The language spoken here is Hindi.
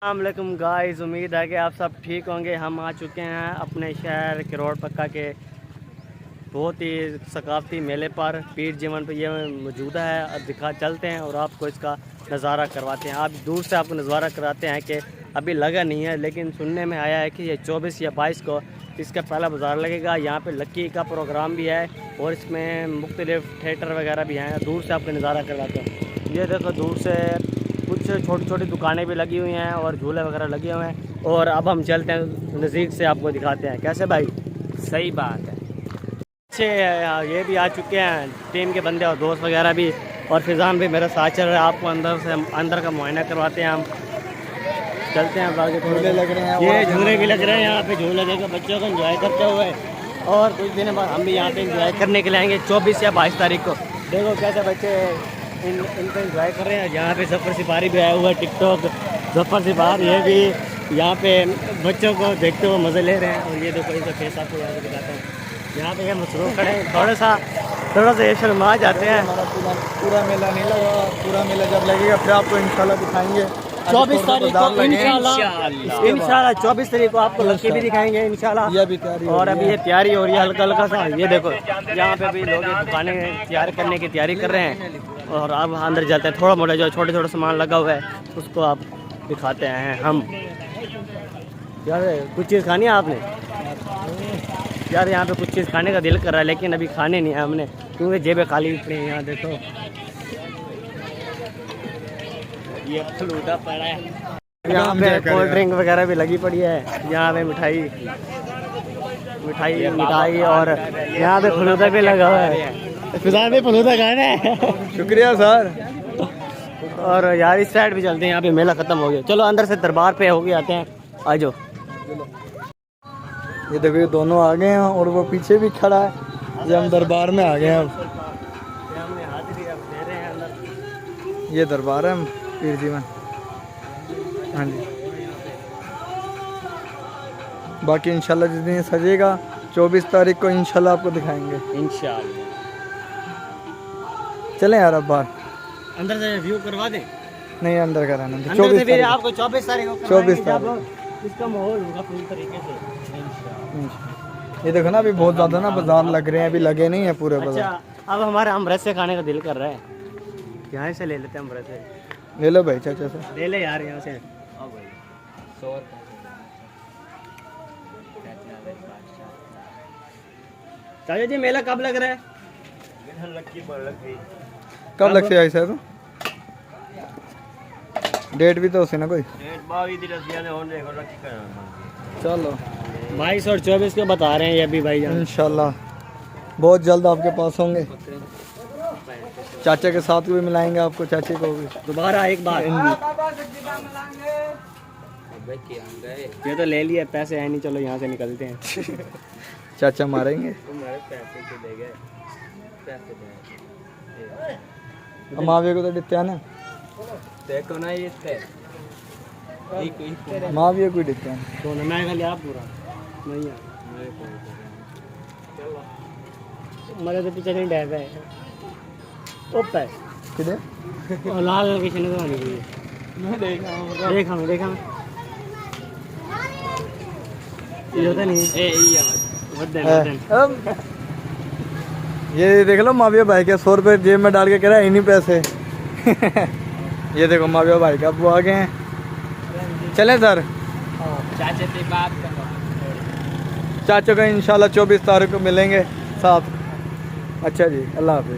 अस्सलामुअलैकुम गाइस, उम्मीद है कि आप सब ठीक होंगे। हम आ चुके हैं अपने शहर करोड़ पक्का के बहुत ही सकाफती मेले पर, पीर जीवन पर ये मौजूद है। अब चलते हैं और आपको इसका नज़ारा करवाते हैं। आप दूर से आपको नज़ारा कराते हैं कि अभी लगा नहीं है, लेकिन सुनने में आया है कि ये 24 या 22 को इसका पहला बाज़ार लगेगा। यहाँ पे लक्की का प्रोग्राम भी है और इसमें मुख्तलिफ थिएटर वगैरह भी हैं। दूर से आपको नज़ारा करवाते हैं। ये देखो, दूर से कुछ छोटी छोटी दुकानें भी लगी हुई हैं और झूले वगैरह लगे हुए हैं। और अब हम चलते हैं, नज़दीक से आपको दिखाते हैं। कैसे भाई? सही बात है। अच्छे, ये भी आ चुके हैं टीम के बंदे और दोस्त वगैरह भी, और फिजान भी मेरे साथ चल रहा है। आपको अंदर का मुआयना करवाते हैं। हम चलते हैं आगे। झूले लग रहे हैं, ये झूले भी लग रहे हैं यहाँ पे। झूले देकर बच्चों को एंजॉय करते हुए, और कुछ दिन बाद हम भी यहाँ पे एंजॉय करने के लिए आएंगे 24 या 22 तारीख को। देखो कैसे बच्चे इनको एंजॉय कर रहे हैं। यहाँ पे जफ़र सिपारी भी आया हुआ है, टिकटॉक जफ़र सिपारी। ये भी यहाँ पे बच्चों को देखते हुए मज़े ले रहे हैं। और ये देखो, इनका फेस आपको यहाँ पे दिखाता हूँ। यहाँ पे हम मसरूफ़ खड़े हैं, थोड़ा सा ये शर्मा जाते हैं। हमारा पूरा मेला नहीं लगा। पूरा मेला जब लगेगा फिर आपको इंशाल्लाह दिखाएंगे। 24 तारीख को इंशाल्लाह 24 तारीख को आपको लक्की भी दिखाएंगे इंशाल्लाह। ये भी तैयारी और अभी ये तैयारी हो रही है हल्का हल्का सा। ये देखो, यहाँ पे भी लोग दुकानें तैयार करने की तैयारी कर रहे हैं। और अब अंदर जाते हैं। थोड़ा मोटा जो छोटे छोटे सामान लगा हुआ है उसको आप दिखाते हैं हम। यार कुछ चीज़ खानी है आपने? यार यहाँ पे कुछ चीज़ खाने का दिल कर रहा है, लेकिन अभी खाने नहीं है हमने, क्योंकि जेबें खाली पड़ी हैं। यहाँ देखो, ये फलूदा पड़ा है। यहाँ पे कोल्ड ड्रिंक वगैरह भी लगी पड़ी है। यहाँ पे मिठाई और यहाँ पे फलूदा भी लगा हुआ है। फिजान भी फलूदा खाना है। शुक्रिया सर। और यार इस साइड भी चलते हैं, यहाँ पे मेला ख़त्म हो गया। चलो अंदर से दरबार पे हो गए, आते हैं। आ जाओ। ये देखो, ये दोनों आ गए हैं और वो पीछे भी खड़ा है। ये हम दरबार में आ गए हैं। अब ये दरबार है पीर जीवन। हाँ जी, बाकी इंशाल्लाह जिस दिन सजेगा 24 तारीख को इंशाल्लाह आपको दिखाएंगे इंशाल्लाह। चलें यार अब बाहर। अंदर से व्यू करवा दें? नहीं, अंदर कराना। अंदर से फिर आपको 24 तारीख को 24 तारीख इसका माहौल होगा पूरी तरीके से। ये देखो ना, अभी बहुत ज़्यादा ना बाजार लग रहे हैं, अभी लगे नहीं है पूरे बाजार। अच्छा, अब हमारे अमृत से खाने का दिल कर रहा है। यहाँ से ले लेते हैं अमृत से। ले लो भाई, चाचा से ले ले यार यहाँ से। चाचा जी, मेला कब लग रहा है? कब लग से आई सर? डेट भी तो उसी ना कोई। चलो 22 और 24 को बता रहे हैं ये अभी भाई जान। इंशाल्लाह बहुत जल्द आपके पास होंगे। चाचा के साथ भी मिलाएंगे आपको, चाचे को भी दोबारा एक बार। ये तो ले लिया, पैसे है नहीं। चलो यहाँ से निकलते हैं। चाचा मारेंगे। हम आवे को तो डित्या ना देखो ना, ये माँ भी कोई डित्या तो मैं खाली आप पूरा नहीं है। मेरे तो पीछे नहीं डर है। ओप है किधर? और लाल लोकेशन तो आनी चाहिए। मैं देखा ये होता नहीं ये देख लो, माविया भाई के 100 रुपये जेब में डाल के कह रहा है इन्हीं पैसे। ये देखो माविया भाई का वो आ गए हैं। चलें सर? चाचा से बात करो। चाचा का इंशाल्लाह 24 तारीख को मिलेंगे साथ। अच्छा जी, अल्लाह हाफिज़।